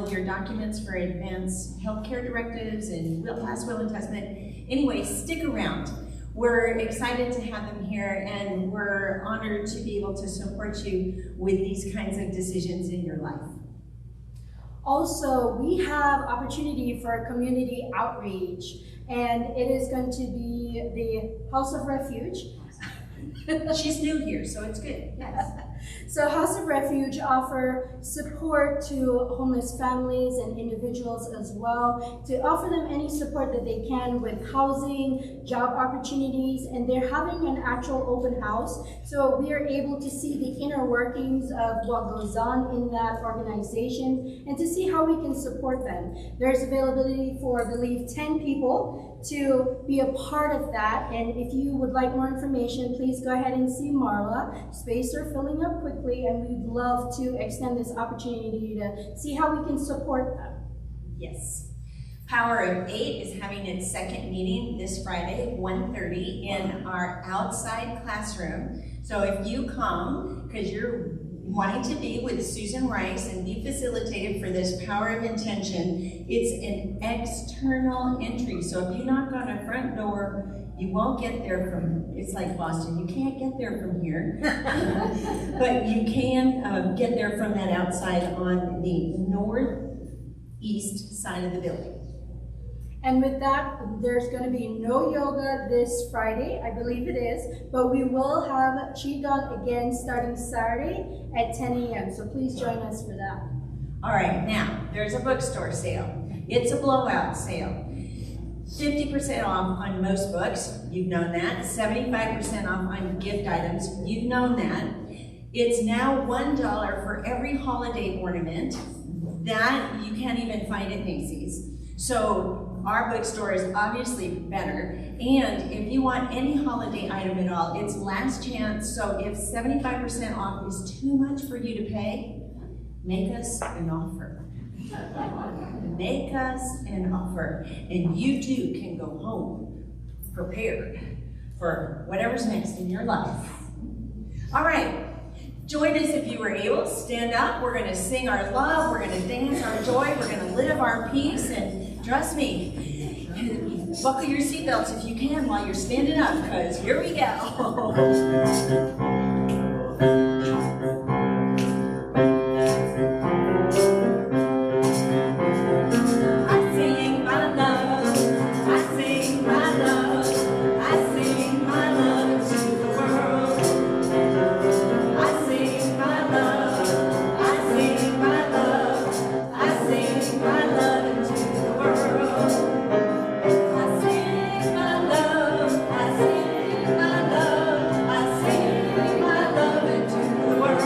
of your documents for advance healthcare directives and last will and testament. Anyway, stick around. We're excited to have them here, and we're honored to be able to support you with these kinds of decisions in your life. Also, we have opportunity for community outreach, and it is going to be the House of Refuge. She's new here, so it's good. Yes. So House of Refuge offer support to homeless families and individuals as well, to offer them any support that they can with housing, job opportunities, and they're having an actual open house. So we are able to see the inner workings of what goes on in that organization and to see how we can support them. There's availability for, I believe, 10 people to be a part of that. And if you would like more information, please go ahead and see Marla. Spaces are filling up quickly, and we'd love to extend this opportunity to see how we can support them. Yes. Power of 8 is having its second meeting this Friday, 1:30, in our outside classroom. So if you come, because you're wanting to be with Susan Rice and be facilitated for this Power of Intention, it's an external entry. So if you knock on a front door, you won't get there from, it's like Boston, you can't get there from here, but you can get there from that outside on the northeast side of the building. And with that, there's going to be no yoga this Friday, I believe it is, but we will have Qigong again starting Saturday at 10 a.m. So please join us for that. All right, now, there's a bookstore sale. It's a blowout sale. 50% off on most books, you've known that. 75% off on gift items, you've known that. It's now $1 for every holiday ornament. That you can't even find at Macy's. So our bookstore is obviously better. And if you want any holiday item at all, it's last chance. So if 75% off is too much for you to pay, make us an offer. Make us an offer, and you too can go home prepared for whatever's next in your life. All right, join us if you were able. Stand up. We're going to sing our love. We're going to dance our joy. We're going to live our peace. And trust me, buckle your seatbelts if you can while you're standing up, because here we go. World.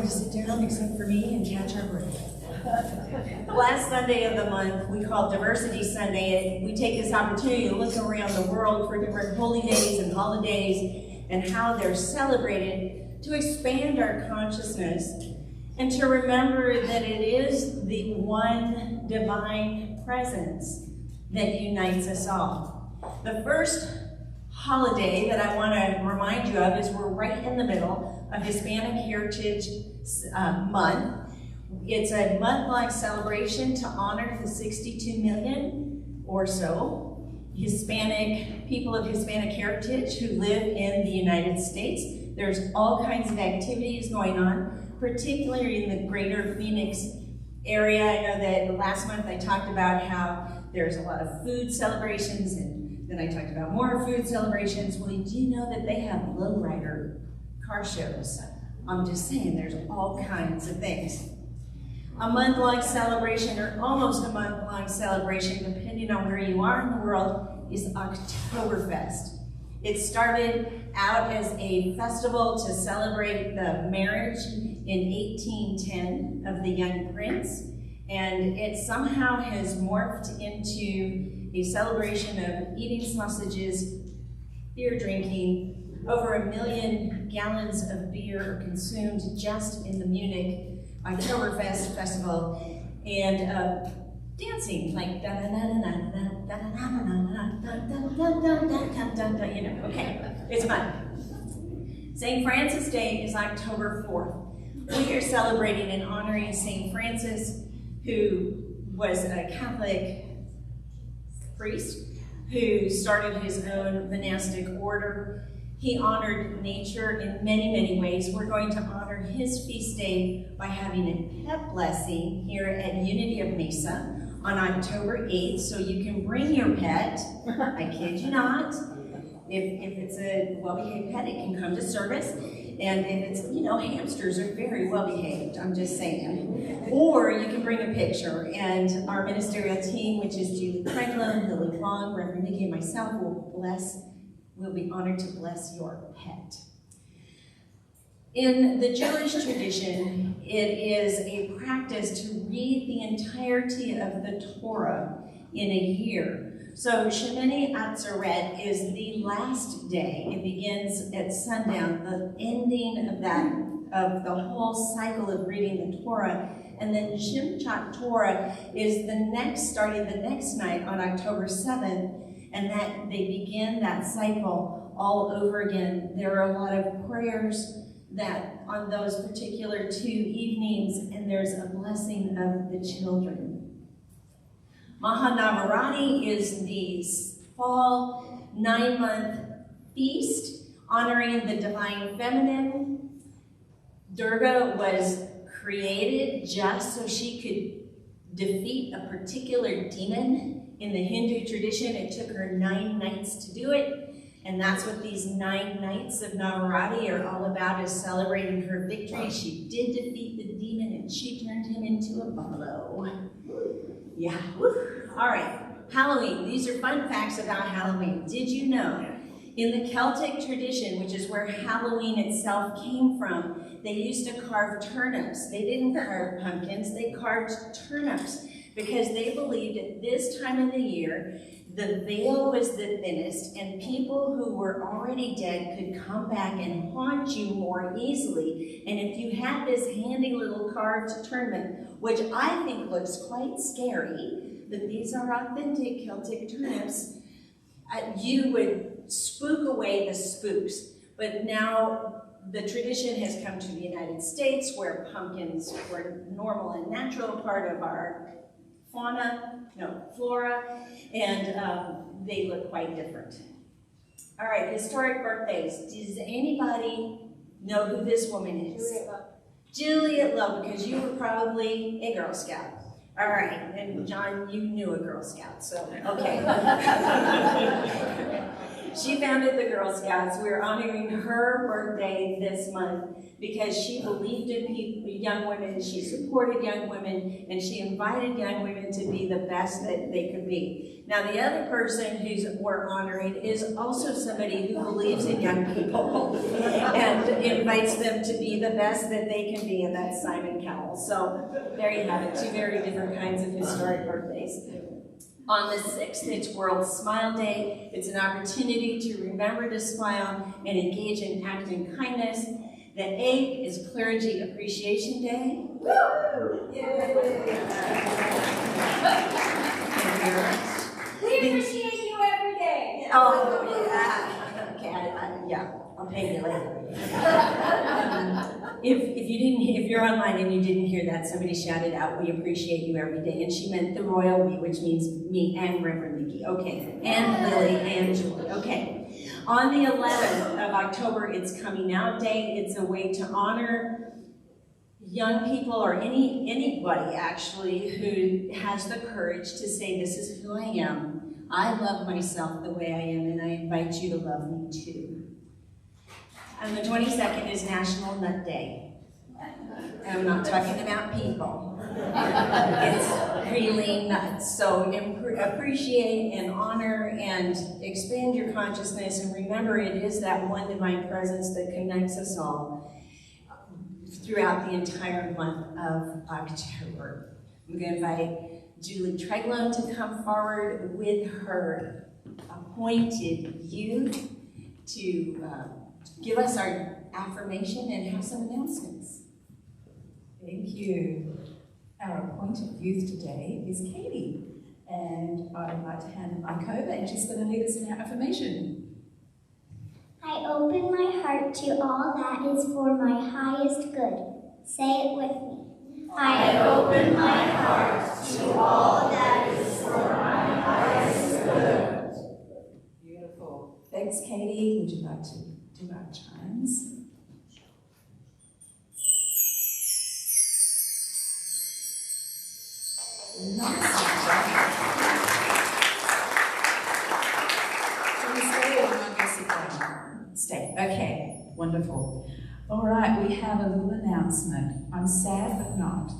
to sit down except for me and catch our breath. The last Sunday of the month we call Diversity Sunday, and we take this opportunity to look around the world for different holy days and holidays and how they're celebrated to expand our consciousness and to remember that it is the one divine presence that unites us all. The first holiday that I want to remind you of is we're right in the middle of Hispanic Heritage Month. It's a month-long celebration to honor the 62 million or so Hispanic people of Hispanic heritage who live in the United States. There's all kinds of activities going on, particularly in the greater Phoenix area. I know that last month I talked about how there's a lot of food celebrations, and then I talked about more food celebrations. Well, do you know that they have lowrider car shows? I'm just saying, there's all kinds of things. A month-long celebration, or almost a month-long celebration, depending on where you are in the world, is Oktoberfest. It started out as a festival to celebrate the marriage in 1810 of the young prince, and it somehow has morphed into a celebration of eating sausages, beer drinking. Over 1 million gallons of beer are consumed just in the Munich Oktoberfest festival, and dancing, like da da da da da da da, you know, okay, it's fun. St. Francis Day is October 4th. We are celebrating and honoring St. Francis, who was a Catholic priest who started his own monastic order. He honored nature in many, many ways. We're going to honor his feast day by having a pet blessing here at Unity of Mesa on October 8th, so you can bring your pet. I kid you not. If it's a well-behaved pet, it can come to service. And if it's, you know, hamsters are very well-behaved, I'm just saying. Or you can bring a picture, and our ministerial team, which is Julie Craigland, Lily Long, Reverend Nickie, and myself, will be honored to bless your pet. In the Jewish tradition, it is a practice to read the entirety of the Torah in a year. So Shemini Atzeret is the last day. It begins at sundown, the ending of the whole cycle of reading the Torah. And then Shimchat Torah is starting the next night on October 7th, and that they begin that cycle all over again. There are a lot of prayers that on those particular 2 evenings, and there's a blessing of the children. Mahanavarati is the fall 9-month feast honoring the divine feminine. Durga was created just so she could defeat a particular demon. In the Hindu tradition, it took her 9 nights to do it, and that's what these 9 nights of Navaratri are all about, is celebrating her victory. She did defeat the demon, and she turned him into a buffalo. Yeah, woo. All right, Halloween. These are fun facts about Halloween. Did you know, in the Celtic tradition, which is where Halloween itself came from, they used to carve turnips. They didn't carve pumpkins, they carved turnips, because they believed at this time of the year, the veil was the thinnest, and people who were already dead could come back and haunt you more easily. And if you had this handy little carved turnip, which I think looks quite scary, but these are authentic Celtic turnips, you would spook away the spooks. But now the tradition has come to the United States, where pumpkins were normal and natural part of our flora, and they look quite different. All right, historic birthdays. Does anybody know who this woman is? Juliet Love. Juliet Love, because you were probably a Girl Scout. All right, and John, you knew a Girl Scout, so okay. She founded the Girl Scouts. We're honoring her birthday this month because she believed in young women, she supported young women, and she invited young women to be the best that they could be. Now, the other person who we're honoring is also somebody who believes in young people and invites them to be the best that they can be, and that's Simon Cowell. So there you have it, two very different kinds of historic birthdays. On the 6th, it's World Smile Day. It's an opportunity to remember to smile and engage in acting kindness. The 8th is Clergy Appreciation Day. We appreciate you every day. Oh, yeah. Okay, yeah, I'll pay you later. If you're online and you didn't hear that, somebody shouted out, "We appreciate you every day," and she meant the royal we, which means me and Reverend Nickie. Okay, and Lily and Julie. Okay. On the 11th of October, it's Coming Out Day. It's a way to honor young people or anybody actually who has the courage to say, "This is who I am. I love myself the way I am, and I invite you to love me too." And the 22nd is National Nut Day. And I'm not talking about people. It's really nuts. So appreciate and honor and expand your consciousness, and remember it is that one divine presence that connects us all throughout the entire month of October. I'm going to invite Julie Treglone to come forward with her appointed youth to give us our affirmation and have some announcements. Thank you. Our appointed youth today is Katie, and I'd like to hand the mic over, and she's going to lead us in our affirmation. I open my heart to all that is for my highest good. Say it with me. I open my heart to all that is for my highest good. Beautiful. Thanks, Katie. Would you like to do our chimes? Nice. Shall we stay or am I going to sit down? Stay. Okay. Wonderful. All right, we have a little announcement. I'm sad but not.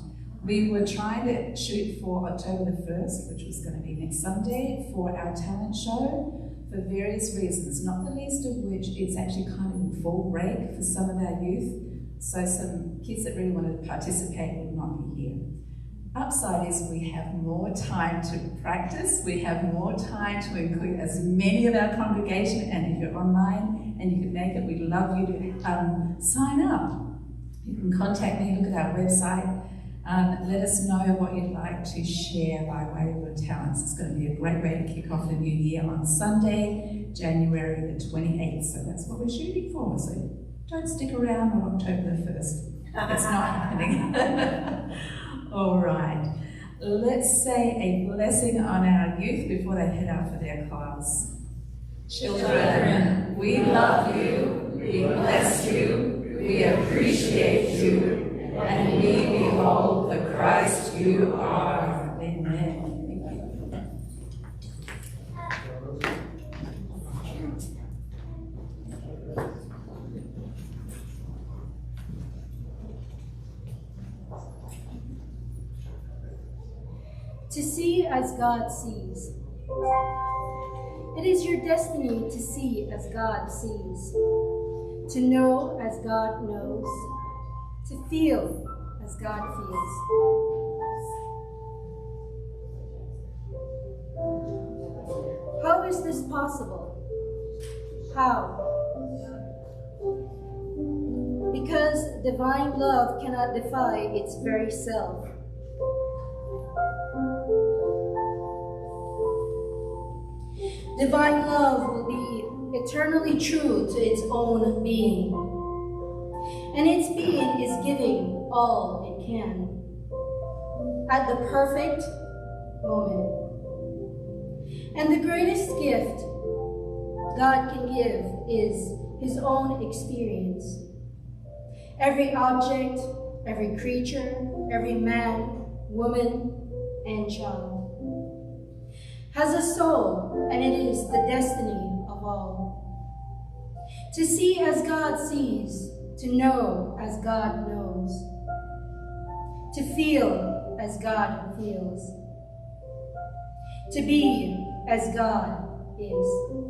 We were trying to shoot for October the 1st, which was going to be next Sunday, for our talent show for various reasons, not the least of which it's actually kind of in fall break for some of our youth, so some kids that really wanted to participate will not be here. Upside is we have more time to practice, we have more time to include as many of our congregation, and if you're online and you can make it, we'd love you to sign up. You can contact me, look at our website, let us know what you'd like to share by way of your talents. It's going to be a great way to kick off the new year on Sunday, January the 28th, so that's what we're shooting for, so don't stick around on October the 1st. It's not happening. All right, let's say a blessing on our youth before they head out for their class. Children, we love you, we bless you, we appreciate you, and we behold the Christ you are. Amen. To see as God sees. It is your destiny to see as God sees, to know as God knows, to feel as God feels. How is this possible? How? Because divine love cannot defy its very self. Divine love will be eternally true to its own being, and its being is giving all it can at the perfect moment. And the greatest gift God can give is His own experience. Every object, every creature, every man, woman, and child has a soul, and it is the destiny of all. To see as God sees, to know as God knows, to feel as God feels, to be as God is.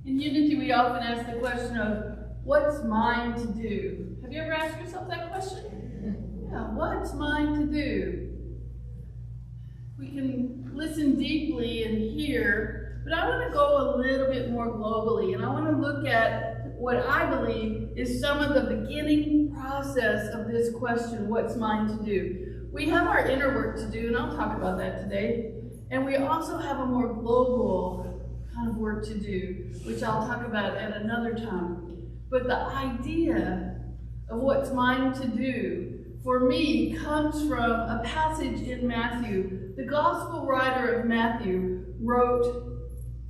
In Unity, we often ask the question of, what's mine to do? Have you ever asked yourself that question? Yeah, what's mine to do? We can listen deeply and hear, but I want to go a little bit more globally, and I want to look at what I believe is some of the beginning process of this question, what's mine to do? We have our inner work to do, and I'll talk about that today, and we also have a more global kind of work to do, which I'll talk about at another time. But the idea of what's mine to do, for me, comes from a passage in Matthew. The gospel writer of Matthew wrote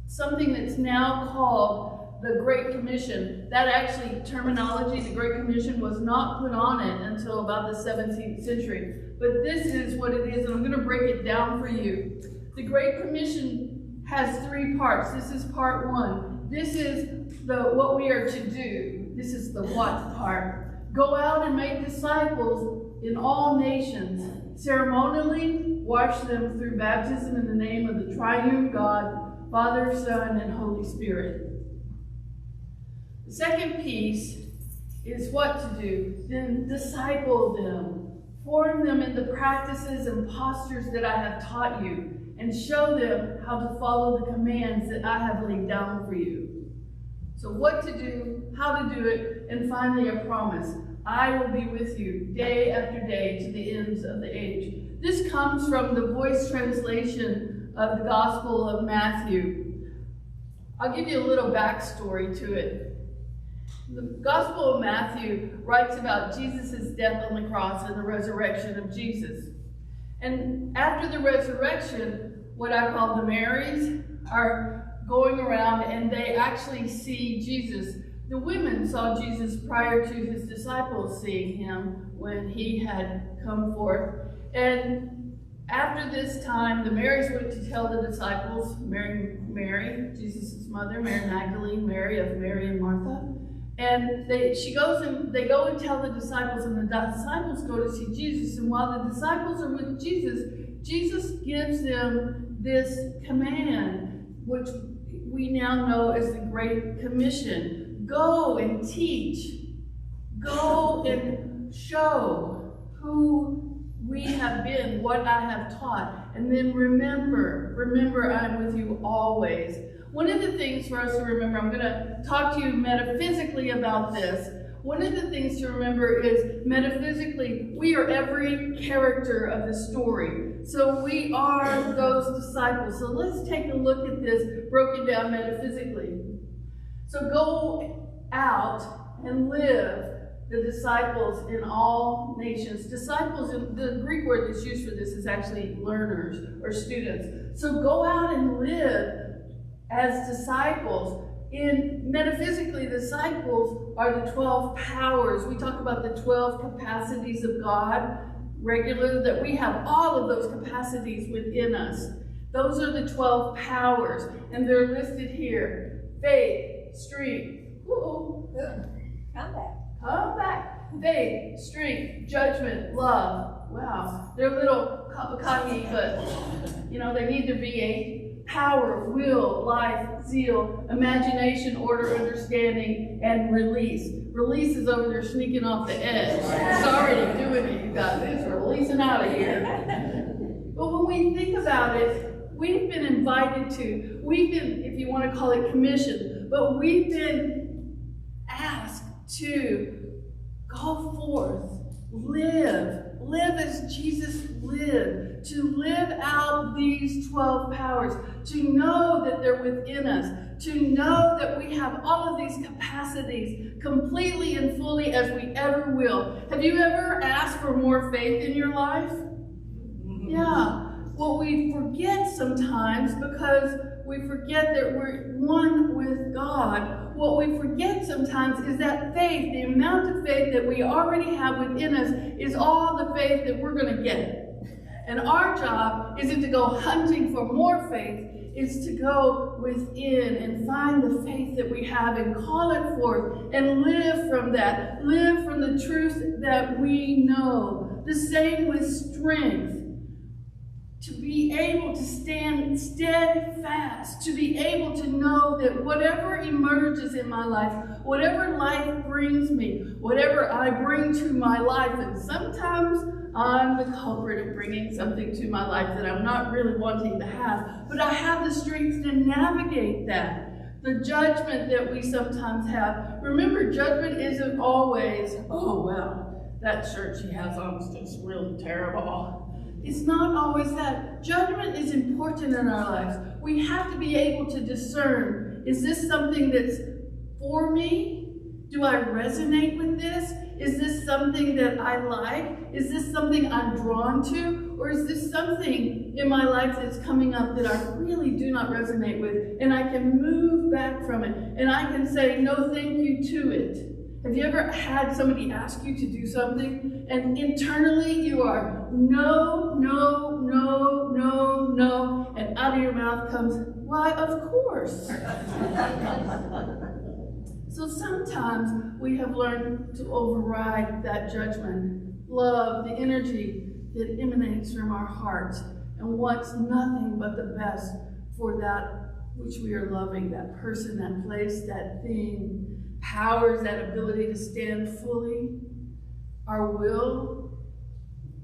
something that's now called the Great Commission. That actually, terminology, the Great Commission, was not put on it until about the 17th century. But this is what it is, and I'm going to break it down for you. The Great Commission has three parts. This is part one. This is what we are to do. This is the what part. Go out and make disciples in all nations. Ceremonially, wash them through baptism in the name of the triune God, Father, Son, and Holy Spirit. The second piece is what to do. Then disciple them. Form them in the practices and postures that I have taught you, and show them how to follow the commands that I have laid down for you. So what to do, how to do it, and finally a promise. I will be with you day after day to the ends of the age. This comes from the Voice translation of the Gospel of Matthew. I'll give you a little backstory to it. The Gospel of Matthew writes about Jesus' death on the cross and the resurrection of Jesus. And after the resurrection, what I call the Marys are going around and they actually see Jesus. The women saw Jesus prior to his disciples seeing him when he had come forth. And after this time, the Marys went to tell the disciples, Mary, Jesus' mother, Mary Magdalene, Mary of Mary and Martha. And they go and tell the disciples, and the disciples go to see Jesus. And while the disciples are with Jesus, Jesus gives them this command, which we now know as the Great Commission. Go and teach. Go and show who we have been, what I have taught. And then remember I'm with you always. One of the things for us to remember, I'm going to talk to you metaphysically about this. One of the things to remember is metaphysically, we are every character of the story. So we are those disciples. So let's take a look at this broken down metaphysically. So go out and live the disciples in all nations. Disciples, the Greek word that's used for this is actually learners or students. So go out and live as disciples. Metaphysically, disciples are the 12 powers. We talk about the 12 capacities of God regularly, that we have all of those capacities within us. Those are the 12 powers, and they're listed here. Faith, strength, come back. Faith, strength, judgment, love. Wow, they're a little cocky, but they need to be a power, will, life, zeal, imagination, order, understanding, and release. Release is over there sneaking off the edge. It's already doing it, you guys. It's releasing out of here. But when we think about it, we've been invited to, if you want to call it commissioned, but we've been asked to go forth, live as Jesus lived, to live out these 12 powers, to know that they're within us, to know that we have all of these capacities completely and fully as we ever will. Have you ever asked for more faith in your life? Yeah. Well, we forget sometimes because we forget that we're one with God. What we forget sometimes is that faith, the amount of faith that we already have within us, is all the faith that we're going to get. And our job isn't to go hunting for more faith, it's to go within and find the faith that we have and call it forth and live from that. Live from the truth that we know. The same with strength. To be able to stand steadfast, to be able to know that whatever emerges in my life, whatever life brings me, whatever I bring to my life, and sometimes I'm the culprit of bringing something to my life that I'm not really wanting to have, but I have the strength to navigate that. The judgment that we sometimes have. Remember, judgment isn't always, oh, wow, that shirt she has on is just really terrible. It's not always that. Judgment is important in our lives. We have to be able to discern, is this something that's for me? Do I resonate with this? Is this something that I like? Is this something I'm drawn to? Or is this something in my life that's coming up that I really do not resonate with? And I can move back from it. And I can say no thank you to it. Have you ever had somebody ask you to do something and internally you are no, no, no, no, no, and out of your mouth comes, why, of course. So sometimes we have learned to override that judgment. Love, the energy that emanates from our hearts and wants nothing but the best for that which we are loving, that person, that place, that thing, powers, that ability to stand fully. Our will,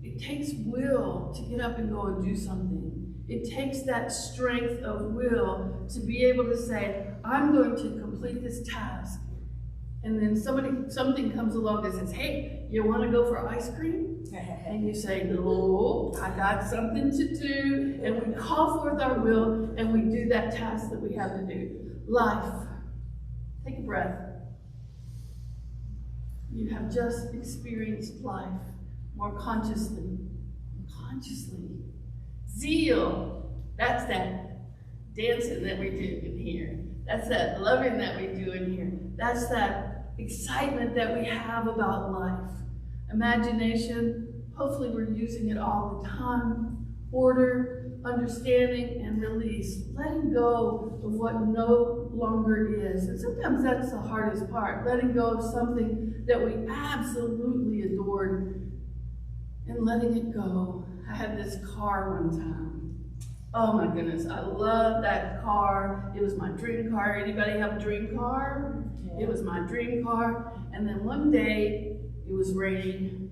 it takes will to get up and go and do something. It takes that strength of will to be able to say, I'm going to complete this task. And then something comes along that says, hey, you want to go for ice cream? And you say, no, I got something to do. And we call forth our will and we do that task that we have to do. Life. Take a breath. You have just experienced life more consciously. Zeal. That's that dancing that we do in here. That's that loving that we do in here. That's that excitement that we have about life. Imagination, hopefully we're using it all the time. Order, understanding, and release. Letting go of what no longer is. And sometimes that's the hardest part. Letting go of something that we absolutely adored and letting it go. I had this car one time. Oh my goodness, I love that car. It was my dream car. Anybody have a dream car? It was my dream car. And then one day, it was raining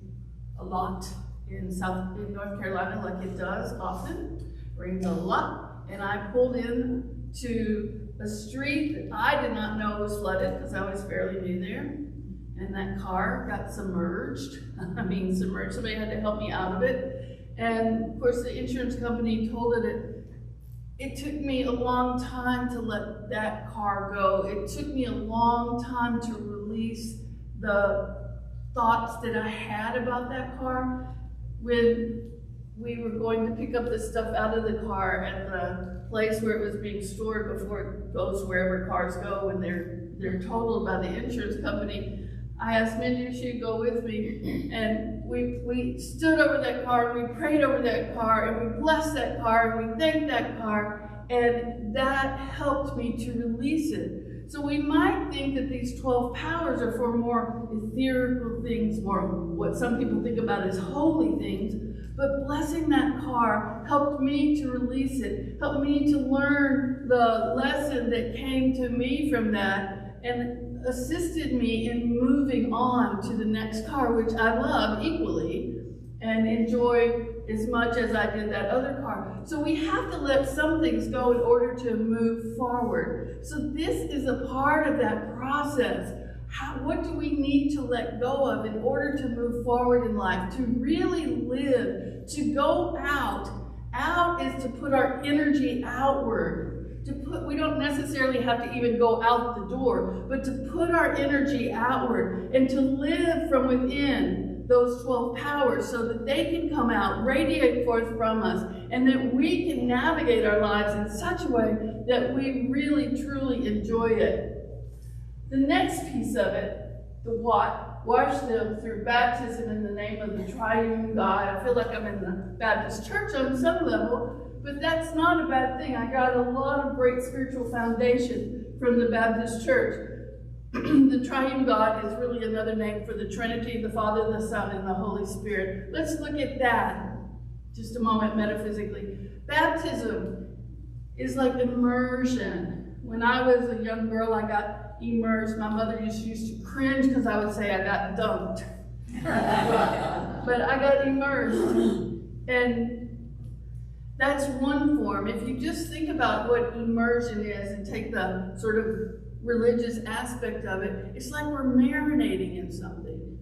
a lot in North Carolina, like it does often. Rains a lot. And I pulled in to a street that I did not know was flooded because I was fairly new there. And that car got submerged. Submerged. Somebody had to help me out of it. And of course, the insurance company told it took me a long time to let that car go. It took me a long time to release the thoughts that I had about that car. When we were going to pick up the stuff out of the car at the place where it was being stored before it goes wherever cars go when they're totaled by the insurance company, I asked Mindy if she'd go with me, and we stood over that car, and we prayed over that car, and we blessed that car, and we thanked that car, and that helped me to release it. So we might think that these 12 powers are for more ethereal things, more what some people think about as holy things, but blessing that car helped me to release it, helped me to learn the lesson that came to me from that, and assisted me in moving on to the next car, which I love equally and enjoy as much as I did that other car. So we have to let some things go in order to move forward. So this is a part of that process. What do we need to let go of in order to move forward in life, to really live, to go out? Out is to put our energy outward. We don't necessarily have to even go out the door, but to put our energy outward and to live from within those 12 powers so that they can come out, radiate forth from us, and that we can navigate our lives in such a way that we really, truly enjoy it. The next piece of it, the what, wash them through baptism in the name of the triune God. I feel like I'm in the Baptist church on some level, but that's not a bad thing. I got a lot of great spiritual foundation from the Baptist church. The triune God is really another name for the Trinity, the Father, the Son, and the Holy Spirit. Let's look at that just a moment metaphysically. Baptism is like immersion. When I was a young girl, I got immersed. My mother used to cringe because I would say I got dunked. But I got immersed. And that's one form. If you just think about what immersion is and take the sort of religious aspect of it, it's like we're marinating in something.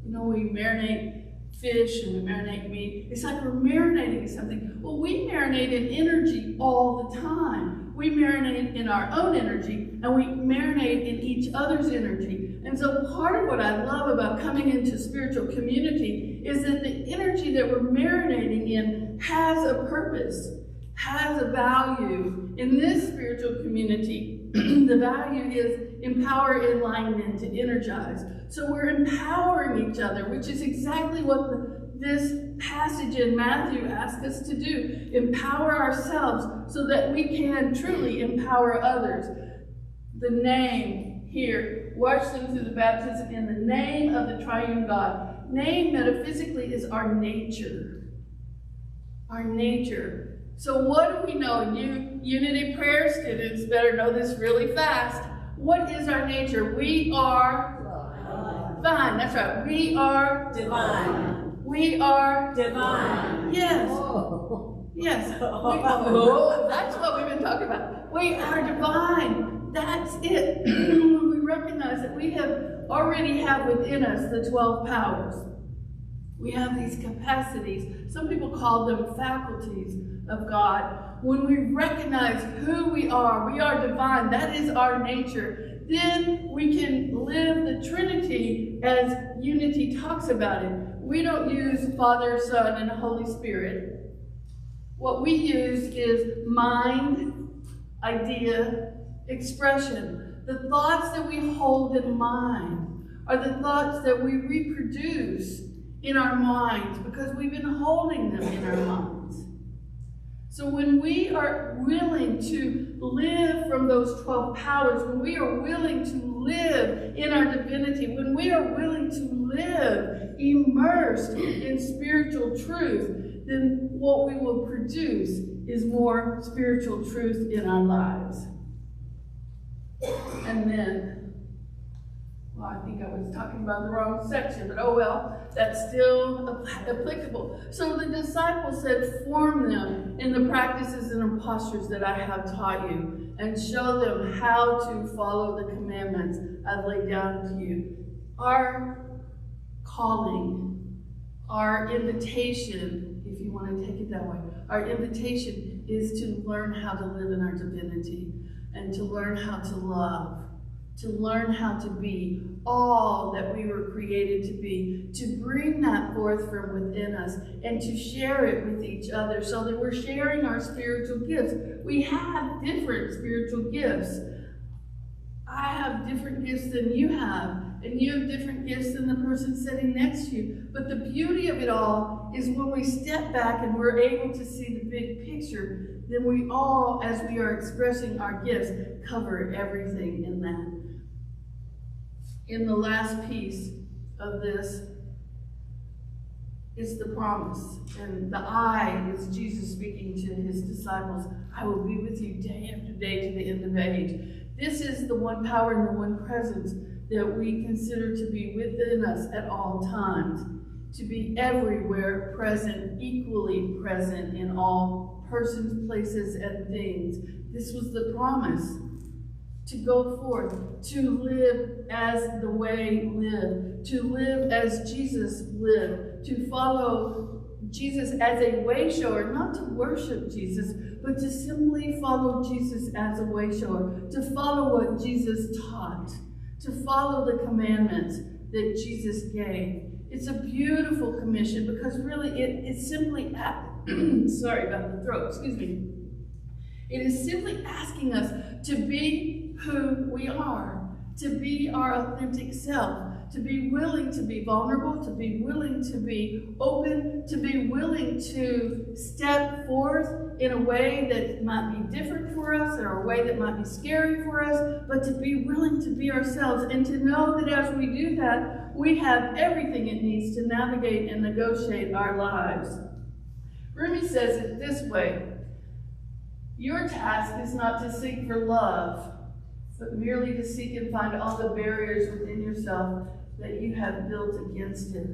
You know, we marinate fish and we marinate meat. It's like we're marinating in something. Well, we marinate in energy all the time. We marinate in our own energy and we marinate in each other's energy. And so part of what I love about coming into spiritual community is that the energy that we're marinating in has a purpose, has a value. In this spiritual community, the value is empower, enlighten, to energize. So we're empowering each other, which is exactly what this passage in Matthew asks us to do. Empower ourselves so that we can truly empower others. The name here, wash them through the baptism in the name of the triune God. Name metaphysically is our nature. Our nature. So what do we know? You Unity Prayer students better know this really fast. What is our nature? We are divine. That's right. We are Divine. We are Divine. Yes. Yes. That's what we've been talking about. We are divine. That's it. When we recognize that we already have within us the 12 powers. We have these capacities. Some people call them faculties of God. When we recognize who we are divine, that is our nature, then we can live the Trinity as Unity talks about it. We don't use Father, Son, and Holy Spirit. What we use is mind, idea, expression. The thoughts that we hold in mind are the thoughts that we reproduce in our minds because we've been holding them in our minds. So when we are willing to live from those 12 powers, when we are willing to live in our divinity, when we are willing to live immersed in spiritual truth, then what we will produce is more spiritual truth in our lives. And then, well, I think I was talking about the wrong section, but oh well, that's still applicable. So the disciples said, form them in the practices and impostures that I have taught you, and show them how to follow the commandments I've laid down to you. Our calling, our invitation, if you want to take it that way, our invitation is to learn how to live in our divinity, and to learn how to love, to learn how to be all that we were created to be, to bring that forth from within us, and to share it with each other so that we're sharing our spiritual gifts. We have different spiritual gifts. I have different gifts than you have, and you have different gifts than the person sitting next to you. But the beauty of it all is when we step back and we're able to see the big picture, then we all, as we are expressing our gifts, cover everything in that. In the last piece of this is the promise. And the I is Jesus speaking to his disciples. I will be with you day after day to the end of age. This is the one power and the one presence that we consider to be within us at all times, to be everywhere present, equally present in all persons, places, and things. This was the promise. To go forth, to live as the way lived, to live as Jesus lived, to follow Jesus as a way shower, not to worship Jesus, but to simply follow Jesus as a way shower, to follow what Jesus taught, to follow the commandments that Jesus gave. It's a beautiful commission because really it's simply, sorry about the throat, excuse me. It is simply asking us to be who we are, to be our authentic self, to be willing to be vulnerable, to be willing to be open, to be willing to step forth in a way that might be different for us, or a way that might be scary for us, but to be willing to be ourselves and to know that as we do that, we have everything it needs to navigate and negotiate our lives. Rumi says it this way: your task is not to seek for love, but merely to seek and find all the barriers within yourself that you have built against it.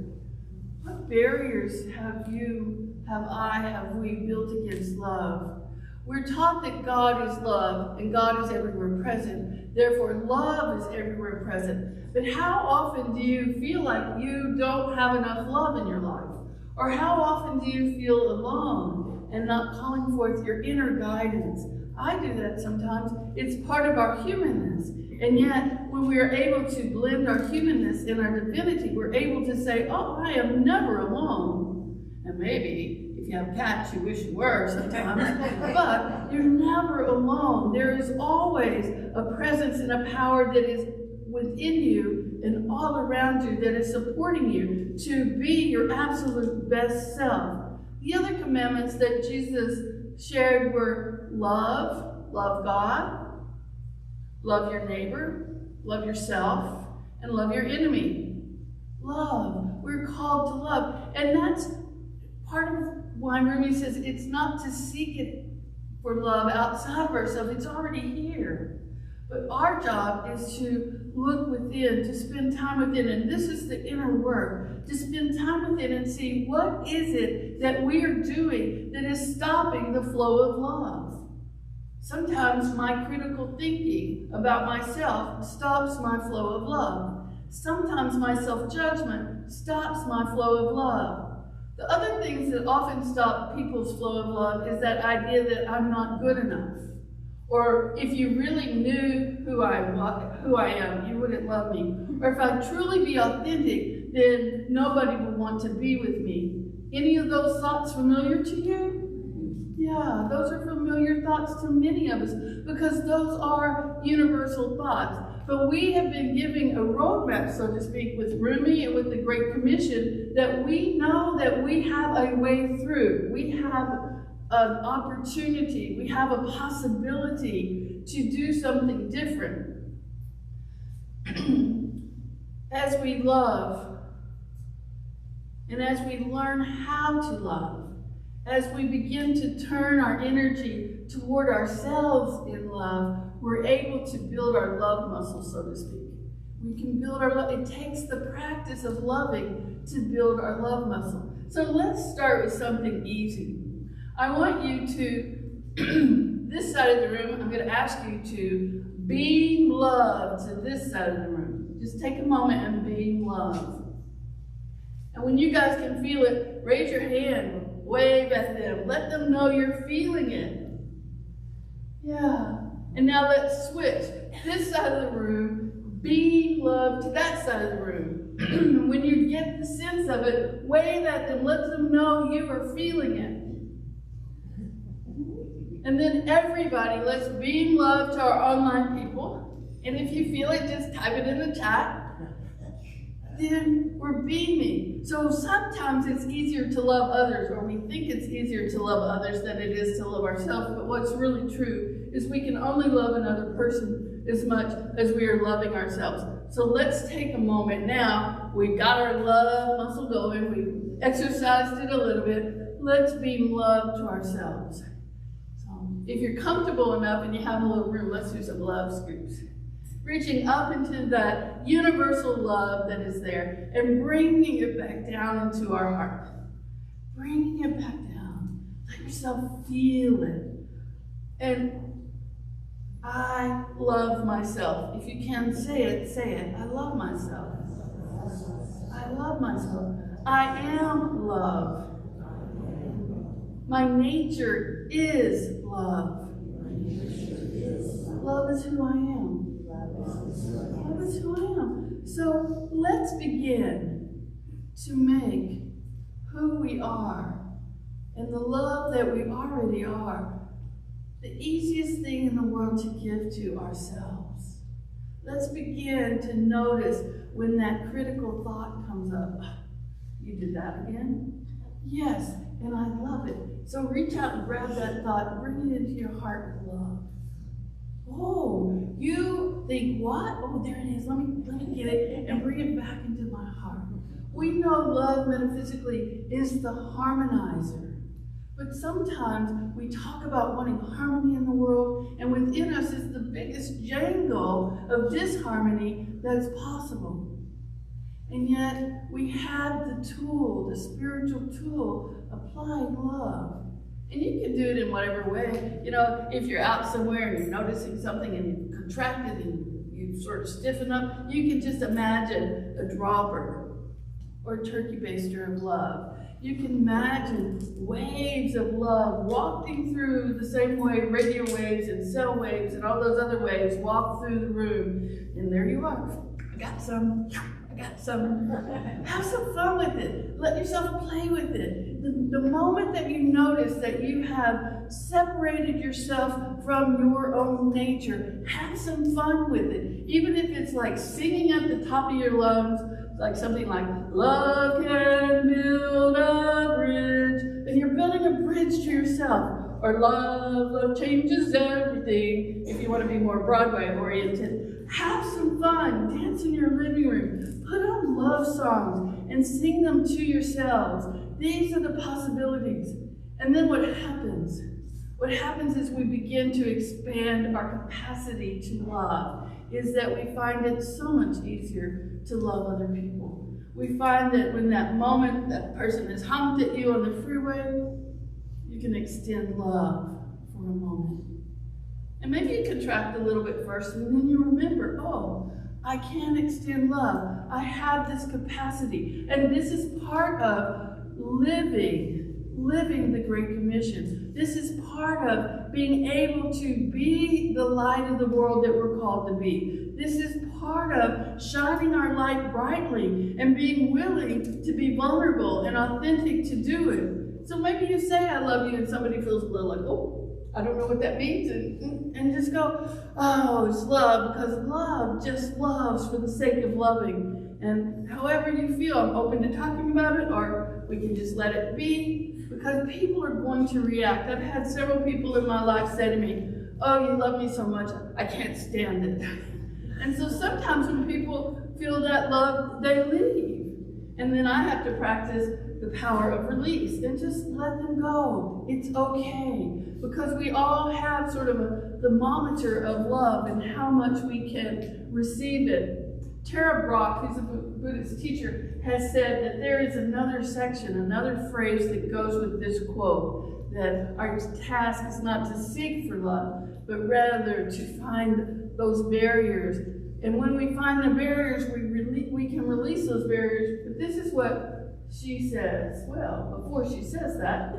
What barriers have we built against love? We're taught that God is love and God is everywhere present. Therefore, love is everywhere present. But how often do you feel like you don't have enough love in your life? Or how often do you feel alone and not calling forth your inner guidance? I do that sometimes. It's part of our humanness. And yet, when we are able to blend our humanness and our divinity, we're able to say, oh, I am never alone. And maybe, if you have cats, you wish you were sometimes. But you're never alone. There is always a presence and a power that is within you and all around you that is supporting you to be your absolute best self. The other commandments that Jesus shared were love God, love your neighbor, love yourself, and love your enemy. Love. We're called to love. And that's part of why Rumi says it's not to seek it for love outside of ourselves, it's already here. But our job is to look within, to spend time within, and this is the inner work, to spend time within and see what is it that we are doing that is stopping the flow of love. Sometimes my critical thinking about myself stops my flow of love. Sometimes my self-judgment stops my flow of love. The other things that often stop people's flow of love is that idea that I'm not good enough. Or if you really knew who I am, you wouldn't love me. Or if I truly be authentic, then nobody would want to be with me. Any of those thoughts familiar to you? Yeah, those are familiar thoughts to many of us because those are universal thoughts. But we have been giving a roadmap, so to speak, with Rumi and with the Great Commission that we know that we have a way through. We have an opportunity, we have a possibility to do something different. As we love, and as we learn how to love, as we begin to turn our energy toward ourselves in love, we're able to build our love muscle, so to speak. We can build our love. It takes the practice of loving to build our love muscle. So let's start with something easy. I want you to, this side of the room, I'm going to ask you to beam love to this side of the room. Just take a moment and beam love. And when you guys can feel it, raise your hand, wave at them, let them know you're feeling it. Yeah. And now let's switch. This side of the room, beam love to that side of the room. When you get the sense of it, wave at them, let them know you are feeling it. And then everybody, let's beam love to our online people. And if you feel it, just type it in the chat. Then we're beaming. So sometimes it's easier to love others, or we think it's easier to love others than it is to love ourselves. But what's really true is we can only love another person as much as we are loving ourselves. So let's take a moment now. We've got our love muscle going. We've exercised it a little bit. Let's beam love to ourselves. If you're comfortable enough and you have a little room, let's do some love scoops. Reaching up into that universal love that is there and bringing it back down into our heart. Bringing it back down. Let yourself feel it. And I love myself. If you can say it, say it. I love myself. I love myself. I am love. My nature is love. Love is who I am. Love is who I am. So let's begin to make who we are and the love that we already are the easiest thing in the world to give to ourselves. Let's begin to notice when that critical thought comes up. You did that again? Yes, and I love it. So reach out and grab that thought, bring it into your heart with love. Oh, you think what? Oh, there it is. Let me get it and bring it back into my heart. We know love metaphysically is the harmonizer. But sometimes we talk about wanting harmony in the world, and within us is the biggest jangle of disharmony that's possible. And yet we have the tool, the spiritual tool, applying love. And you can do it in whatever way. You know, if you're out somewhere and you're noticing something and you've contracted and you sort of stiffen up, you can just imagine a dropper or a turkey baster of love. You can imagine waves of love walking through the same way radio waves and cell waves and all those other waves walk through the room. And there you are. I got some. Have some fun with it. Let yourself play with it. The moment that you notice that you have separated yourself from your own nature, have some fun with it. Even if it's like singing at the top of your lungs, like something like, love can build a bridge. And you're building a bridge to yourself. Or love changes everything, if you want to be more Broadway oriented. Have some fun. Dance in your living room. Put on love songs and sing them to yourselves. These are the possibilities. And then what happens? What happens is we begin to expand our capacity to love, is that we find it so much easier to love other people. We find that when that moment that person has honked at you on the freeway, you can extend love for a moment. And maybe you contract a little bit first, and then you remember, oh, I can extend love. I have this capacity. And this is part of living the Great Commission. This is part of being able to be the light of the world that we're called to be. This is part of shining our light brightly and being willing to be vulnerable and authentic to do it. So maybe you say, I love you, and somebody feels a little like, oh, I don't know what that means, and just go, oh, it's love, because love just loves for the sake of loving. And however you feel, I'm open to talking about it, or we can just let it be, because people are going to react. I've had several people in my life say to me, oh, you love me so much, I can't stand it. And so sometimes when people feel that love, they leave. And then I have to practice the power of release and just let them go. It's okay. Because we all have sort of a thermometer of love and how much we can receive it. Tara Brach, who's a Buddhist teacher, has said that there is another section, another phrase that goes with this quote, that our task is not to seek for love, but rather to find those barriers. And when we find the barriers, we can release those barriers. But this is what she says. Well, before she says that,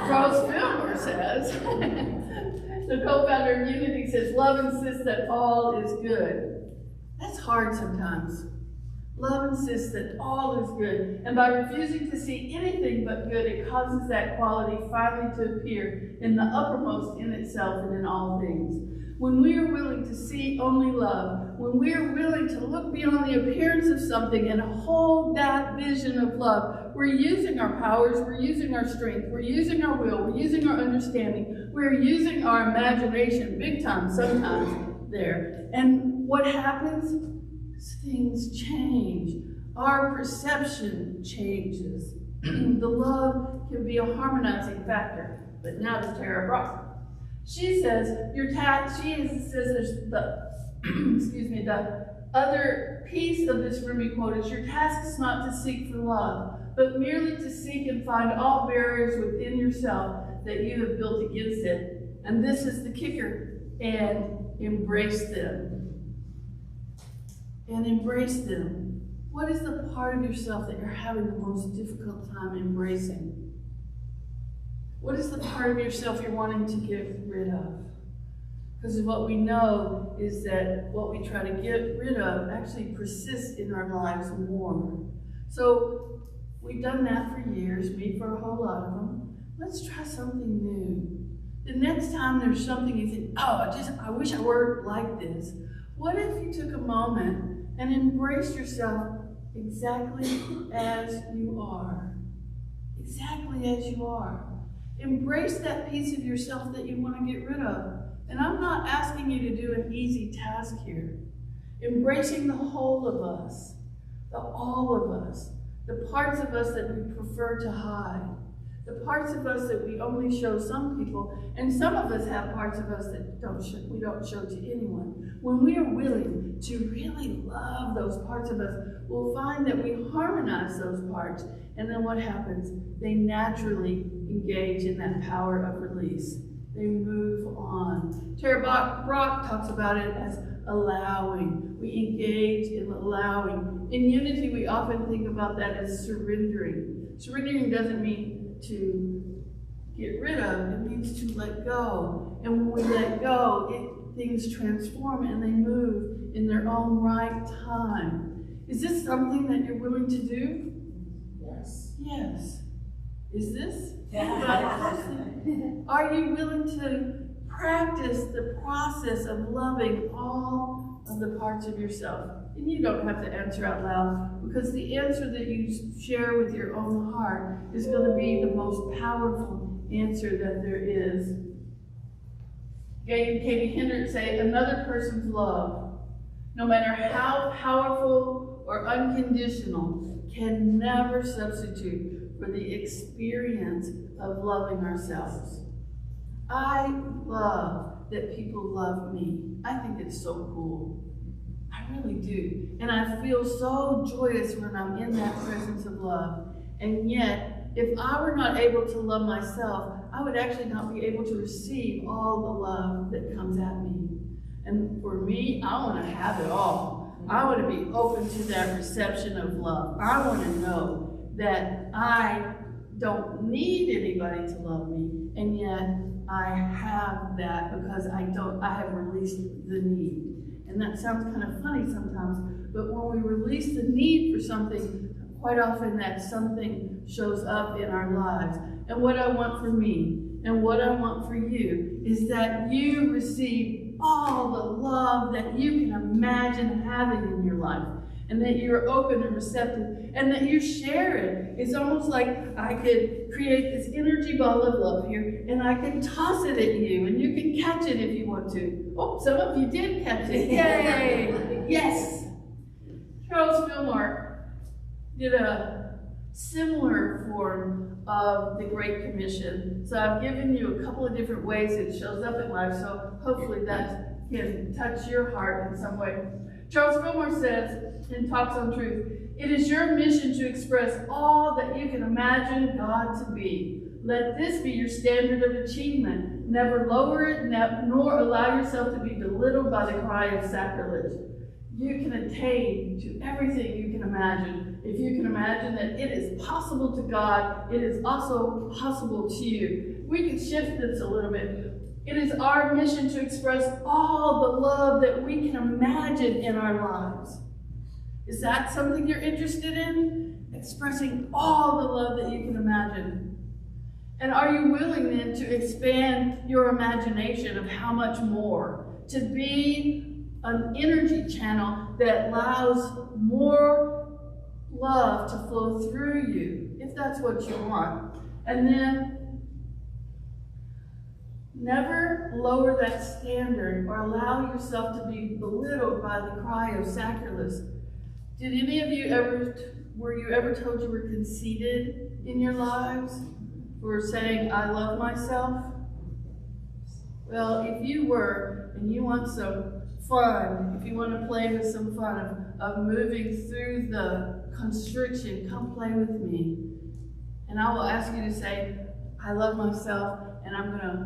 Rose Filmer says, the co-founder of Unity says, love insists that all is good. That's hard sometimes. Love insists that all is good. And by refusing to see anything but good, it causes that quality finally to appear in the uppermost in itself and in all things. When we are willing to see only love, when we are willing to look beyond the appearance of something and hold that vision of love, we're using our powers, we're using our strength, we're using our will, we're using our understanding, we're using our imagination big time sometimes there. And what happens? Things change. Our perception changes. The love can be a harmonizing factor. But now to Tara Brach. She says there's the the other piece of this Rumi quote is, your task is not to seek for love, but merely to seek and find all barriers within yourself that you have built against it. And this is the kicker, and embrace them. And embrace them. What is the part of yourself that you're having the most difficult time embracing? What is the part of yourself you're wanting to get rid of? Because what we know is that what we try to get rid of actually persists in our lives more. So we've done that for years, me for a whole lot of them. Let's try something new. The next time there's something you think, oh, I wish I were like this. What if you took a moment and embraced yourself exactly as you are? Exactly as you are. Embrace that piece of yourself that you want to get rid of. And I'm not asking you to do an easy task here. Embracing the whole of us, the all of us, the parts of us that we prefer to hide, the parts of us that we only show some people, and some of us have parts of us that we don't show to anyone. When we are willing to really love those parts of us, we'll find that we harmonize those parts, and then what happens? They naturally engage in that power of release. They move on. Tara Brach talks about it as allowing. We engage in allowing. In Unity, we often think about that as surrendering. Surrendering doesn't mean to get rid of, it means to let go. And when we let go, things transform and they move in their own right time. Is this something that you're willing to do? Yes. Yes. Is this? Are you willing to practice the process of loving all of the parts of yourself? And you don't have to answer out loud, because the answer that you share with your own heart is going to be the most powerful answer that there is. Gay and Katie Hendricks say, another person's love, no matter how powerful or unconditional can never substitute for the experience of loving ourselves. I love that people love me. I think it's so cool. I really do. And I feel so joyous when I'm in that presence of love. And yet, if I were not able to love myself, I would actually not be able to receive all the love that comes at me. And for me, I want to have it all. I want to be open to that reception of love. I want to know that I don't need anybody to love me, and yet I have that because I have released the need. And that sounds kind of funny sometimes, but when we release the need for something, quite often that something shows up in our lives. And what I want for me and what I want for you is that you receive all the love that you can imagine having in your life, and that you're open and receptive, and that you share it. It's almost like I could create this energy ball of love here, and I can toss it at you, and you can catch it if you want to. Oh, some of you did catch it. Yay! Yes! Charles Fillmore did a similar form of the Great Commission. So I've given you a couple of different ways it shows up in life, so hopefully that can touch your heart in some way. Charles Fillmore says in Talks on Truth, "It is your mission to express all that you can imagine God to be. Let this be your standard of achievement. Never lower it, nor allow yourself to be belittled by the cry of sacrilege. You can attain to everything you can imagine. If you can imagine that it is possible to God, it is also possible to you." We can shift this a little bit. It is our mission to express all the love that we can imagine in our lives. Is that something you're interested in? Expressing all the love that you can imagine. And are you willing then to expand your imagination of how much more? To be an energy channel that allows more love to flow through you, if that's what you want. And then never lower that standard or allow yourself to be belittled by the cry of sacrilege. Did any of you were you ever told you were conceited in your lives? For saying, "I love myself"? Well, if you were, and you want some fun, if you want to play with some fun of moving through the constriction, come play with me. And I will ask you to say, "I love myself," and I'm going to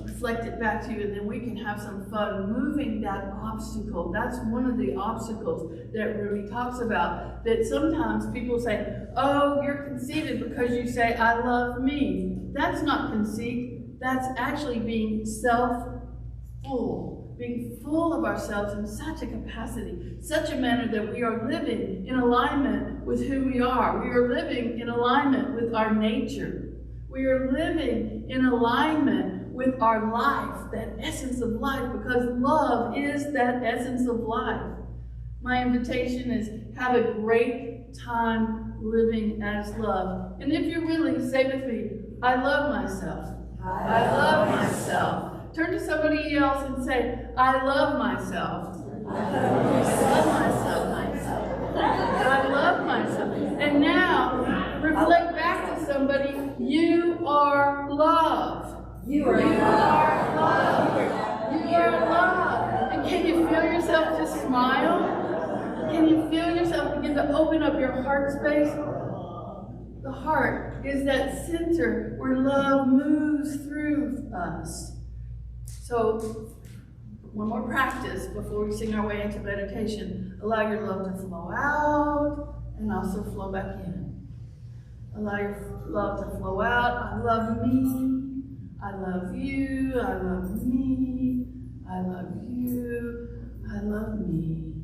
reflect it back to you, and then we can have some fun moving that obstacle. That's one of the obstacles that Ruby talks about, that sometimes people say, "Oh, you're conceited because you say, 'I love me.'" That's not conceit. That's actually being self-full, being full of ourselves in such a capacity, such a manner that we are living in alignment with who we are. We are living in alignment with our nature. We are living in alignment with our life, that essence of life, because love is that essence of life. My invitation is have a great time living as love. And if you're willing, say with me, "I love myself." I love myself. Turn to somebody else and say, "I love myself." I love myself. I love myself. And now, reflect back to somebody, you are love. You are love. You are love. And can you feel yourself just smile? Can you feel yourself begin to open up your heart space? The heart is that center where love moves through us. So, one more practice before we sing our way into meditation. Allow your love to flow out and also flow back in. Allow your love to flow out. I love me. I love you. I love me. I love you. I love me.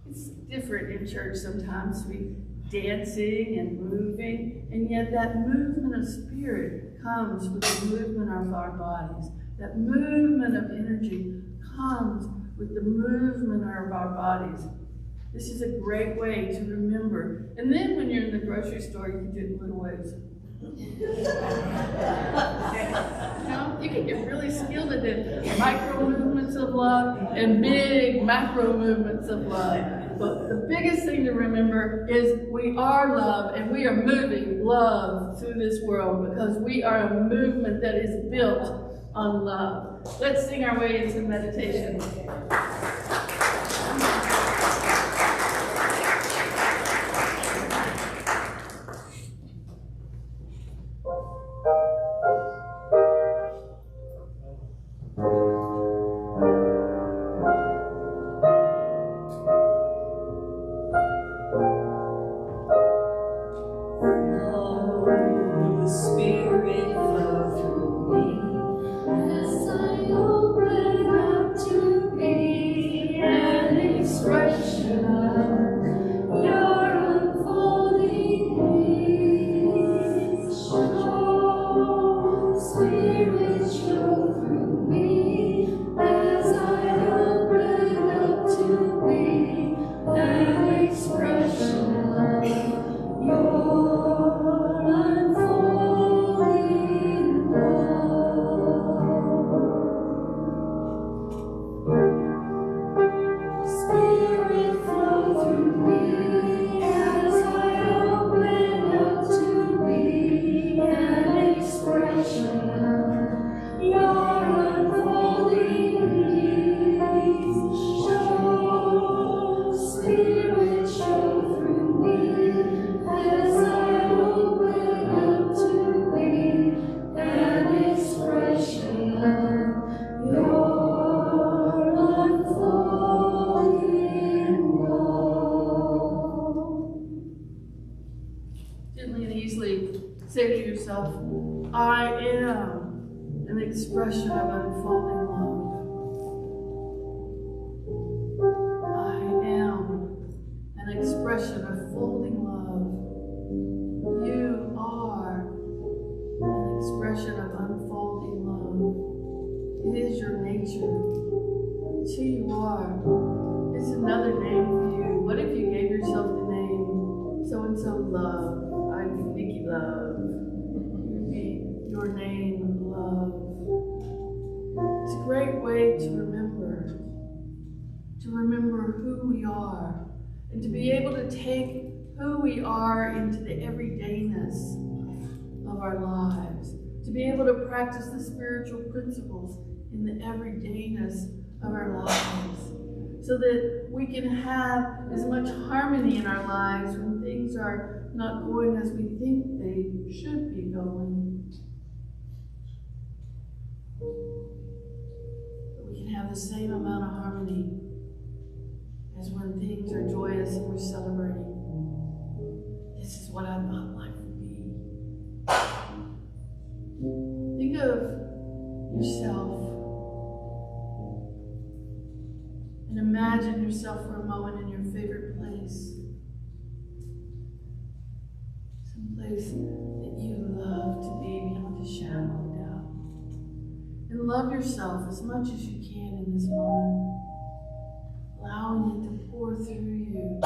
It's different in church sometimes. We dancing and moving, and yet that movement of spirit comes with the movement of our bodies. That movement of energy comes with the movement of our bodies. This is a great way to remember. And then when you're in the grocery store, you can do it in little ways. You can get really skilled at it. Micro movements of love and big macro movements of love. But the biggest thing to remember is we are love, and we are moving love through this world because we are a movement that is built on love. Let's sing our way into meditation. I am an expression of unfolding love. I am an expression of folding love. You are an expression of unfolding love. It is your nature. It's who you are. It's another name for you. What if you gave yourself the name so-and-so Love? I'm Nickie Love. Your name, love. It's a great way to remember who we are, and to be able to take who we are into the everydayness of our lives, to be able to practice the spiritual principles in the everydayness of our lives, so that we can have as much harmony in our lives when things are not going as we think they should be going. We can have the same amount of harmony as when things are joyous and we're celebrating. This is what I thought life would be. Think of yourself and imagine yourself for a moment in your favorite place. Some place that you love to be beyond a shadow of a doubt. And love yourself as much as you can in this moment, allowing it to pour through you,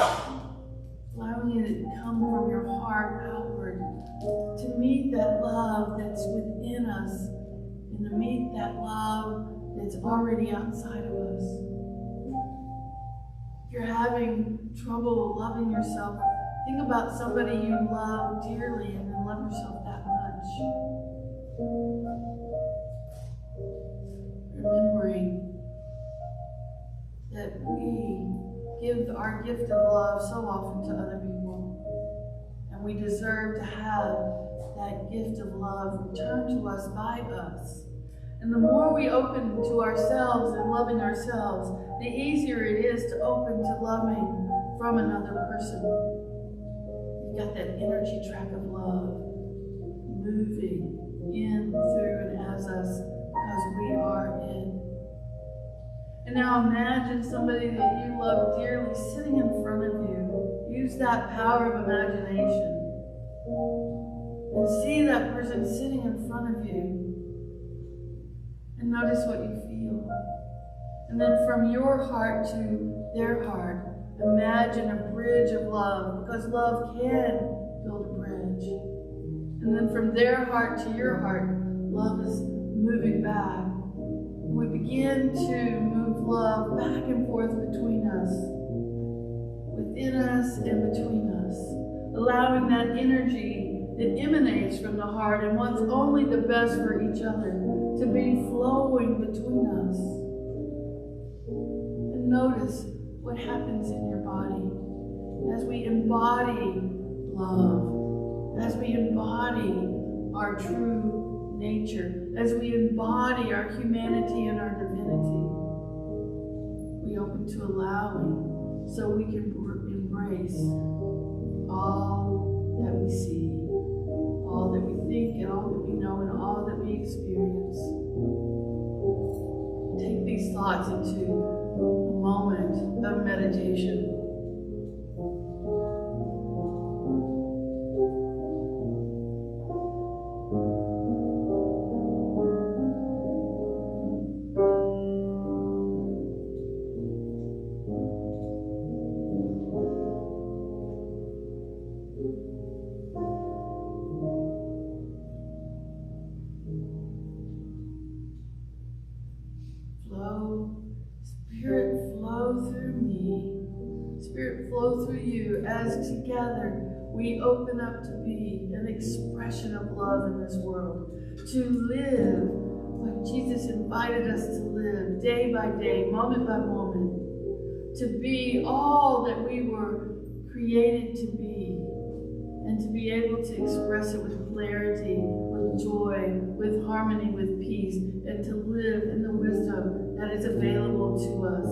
allowing it to come from your heart outward, to meet that love that's within us, and to meet that love that's already outside of us. If you're having trouble loving yourself, think about somebody you love dearly and then love yourself that much. Remembering that we give our gift of love so often to other people, and we deserve to have that gift of love returned to us by us. And the more we open to ourselves and loving ourselves, the easier it is to open to loving from another person. You've got that energy track of love moving in, through, and as us, because we are in. And now imagine somebody that you love dearly sitting in front of you. Use that power of imagination. And see that person sitting in front of you. And notice what you feel. And then from your heart to their heart, imagine a bridge of love, because love can build a bridge. And then from their heart to your heart, love is moving back. We begin to move love back and forth between us, within us and between us, allowing that energy that emanates from the heart and wants only the best for each other to be flowing between us. And notice what happens in your body as we embody love, as we embody our true nature, as we embody our humanity and our divinity. We open to allowing so we can embrace all that we see, all that we think, and all that we know, and all that we experience. Take these thoughts into a moment of meditation. Spirit, flow through me. Spirit, flow through you as together we open up to be an expression of love in this world. To live like Jesus invited us to live, day by day, moment by moment. To be all that we were created to be. And to be able to express it with clarity, with joy, with harmony, with peace, and to live in the wisdom that is available to us.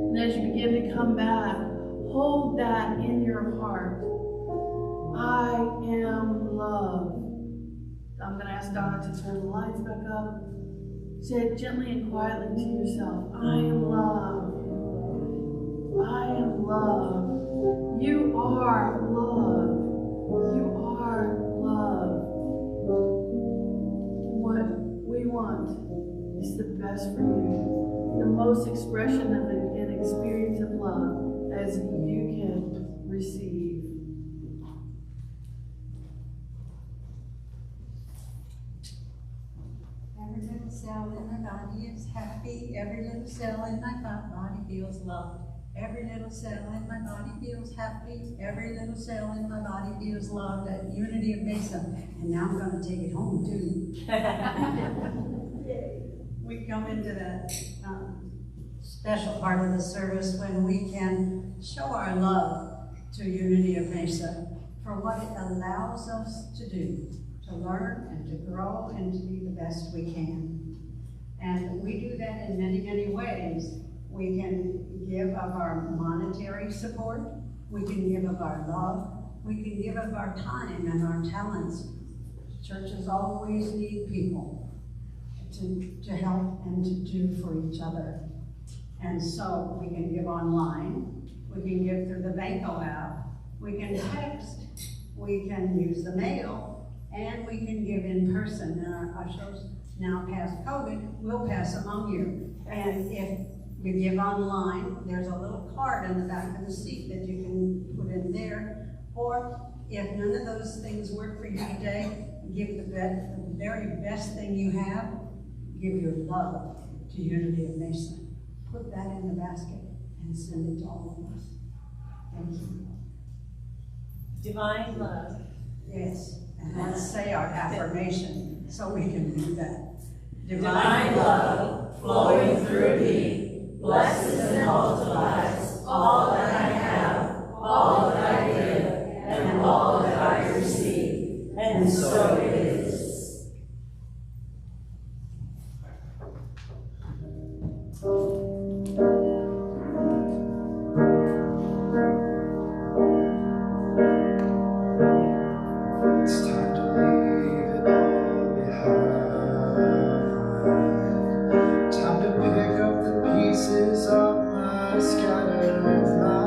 And as you begin to come back, hold that in your heart. I am love. I'm going to ask Donna to turn the lights back up. Say it gently and quietly to yourself. I am love. I am love. You are love. You are love. What we want is the best for you. The most expression of an experience of love as you can receive. Every little cell in my body is happy. Every little cell in my body feels loved. Every little cell in my body feels happy. Every little cell in my body feels loved at Unity of Mesa. And now I'm going to take it home too. We come into that special part of the service when we can show our love to Unity of Mesa for what it allows us to do, to learn and to grow and to be the best we can. And we do that in many, many ways. We can give of our monetary support. We can give of our love. We can give of our time and our talents. Churches always need people to help and to do for each other. And so we can give online. We can give through the Banco app. We can text. We can use the mail. And we can give in person. And our ushers, now past COVID, will pass among you. And if you give online, there's a little card in the back of the seat that you can put in there. Or if none of those things work for you today, give the very best thing you have. Give your love to Unity of Mesa. Put that in the basket and send it to all of us. Thank you. Divine love. Yes, and let's say our affirmation so we can do that. Divine love flowing through me, blesses and multiplies all that I have, all that I give, and all that I receive. And so it is. It's time to leave it all behind. Time to pick up the pieces of my scattered mind.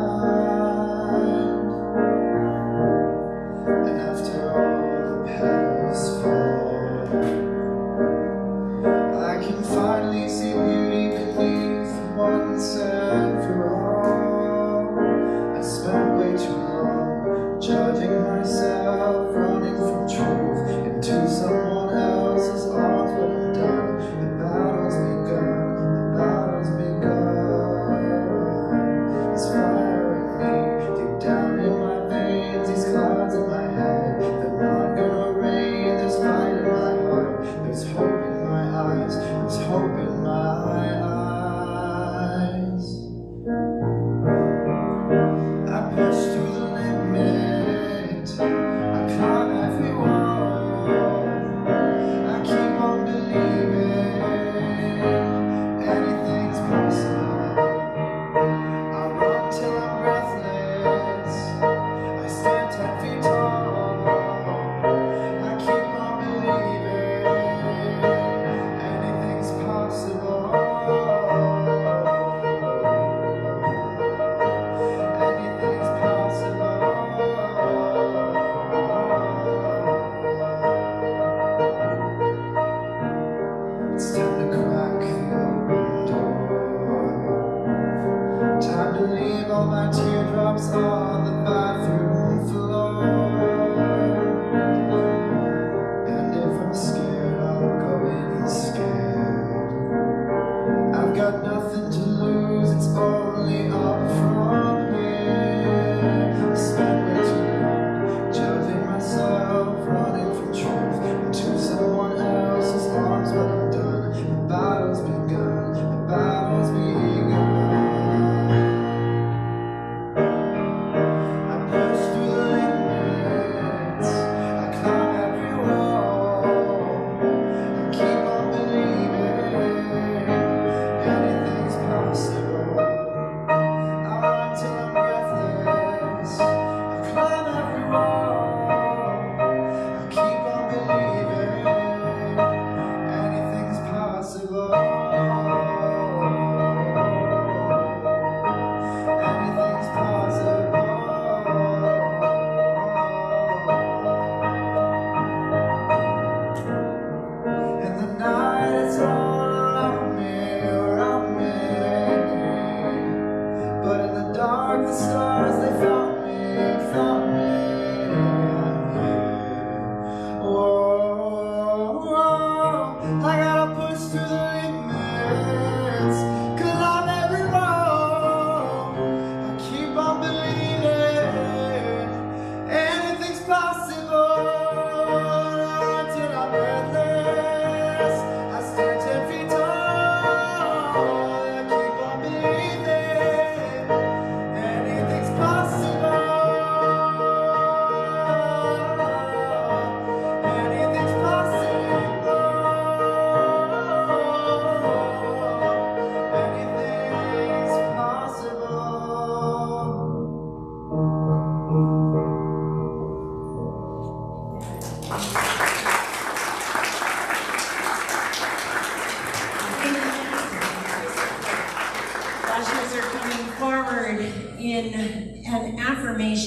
And after all the petals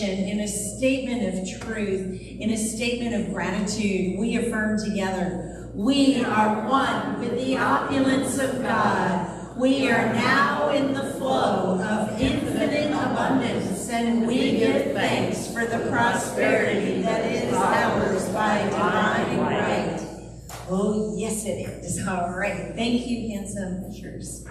celebration, in a statement of truth, in a statement of gratitude, we affirm together, we are one with the opulence of God. We are now in the flow of infinite abundance, and we give thanks for the prosperity that is ours by divine right. Oh, yes it is. All right. Thank you, handsome ushers.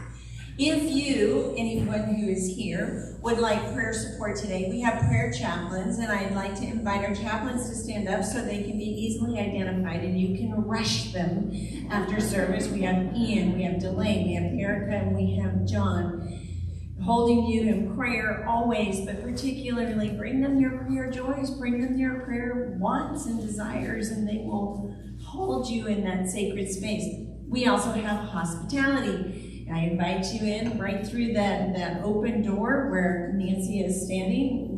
If you, anyone who is here, would like prayer support today, we have prayer chaplains, and I'd like to invite our chaplains to stand up so they can be easily identified and you can rush them after service. We have Ian, we have Delane, we have Erica, and we have John holding you in prayer always, but particularly bring them your prayer joys, bring them your prayer wants and desires, and they will hold you in that sacred space. We also have hospitality. I invite you in right through that open door where Nancy is standing.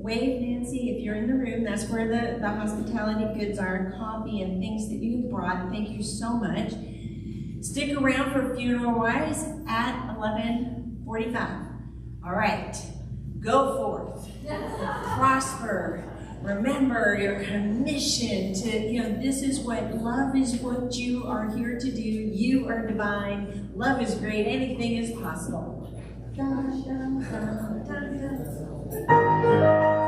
Wave, Nancy, if you're in the room. That's where the hospitality goods are, coffee and things that you brought. Thank you so much. Stick around for funeral wise at 11:45. All right, go forth, prosper. Remember your commission to, this is what love is, what you are here to do. You are divine. Love is great. Anything is possible. Dun, dun, dun, dun, dun.